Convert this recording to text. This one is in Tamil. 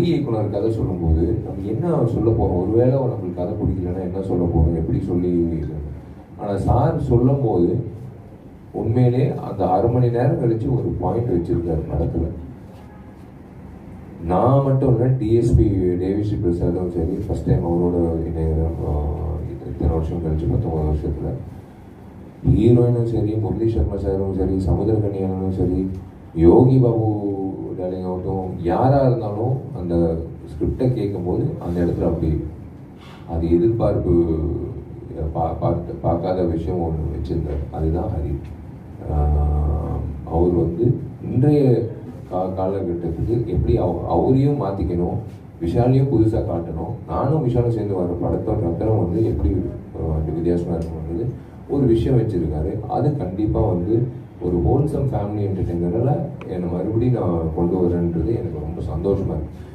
இயக்குனர் கதை சொல்லும்போது நம்ம என்ன சொல்ல போகிறோம், ஒருவேளை நம்மளுக்கு கதை பிடிக்கலன்னா என்ன சொல்ல போகிறோம், எப்படி சொல்லி. ஆனால் சார் சொல்லும் போது உண்மையிலே அந்த 1/2 மணி நேரம் கழிச்சு ஒரு பாயிண்ட் வச்சிருக்காரு படத்தில். நான் மட்டும் இல்லை, டிஎஸ்பி தேவிஸ்ரீ பிரசாதும் சரி, ஃபர்ஸ்ட் டைம் அவரோட இத்தனை வருஷம் கழிச்சு 19 வருஷத்தில் ஹீரோயினும் சரி, முரளி சர்மா சாரும் சரி, சமுத்திரகன்யானும் சரி, யோகி பாபு டாலிங் ஆகட்டும், யாராக இருந்தாலும் அந்த ஸ்கிரிப்டை கேட்கும்போது அந்த இடத்துல அப்படி அது எதிர்பார்ப்பு பார்க்காத விஷயம் ஒன்று வச்சிருந்தார். அதுதான் ஹரி. அவர் வந்து இன்றைய காலகட்டத்துக்கு எப்படி அவரையும் மாற்றிக்கணும், விஷாலையும் புதுசாக காட்டணும், நானும் விஷாலும் சேர்ந்து வர படத்தோட ரத்தனம் வந்து எப்படி வித்தியாசமாக இருக்கணுன்றது ஒரு விஷயம் வச்சுருக்காரு. அது கண்டிப்பாக வந்து ஒரு ஹோல்சம் ஃபேமிலி என்டர்டெய்னரில் என்னை மறுபடியும் நான் கொண்டு வரேன்றது எனக்கு ரொம்ப சந்தோஷமாக இருக்குது.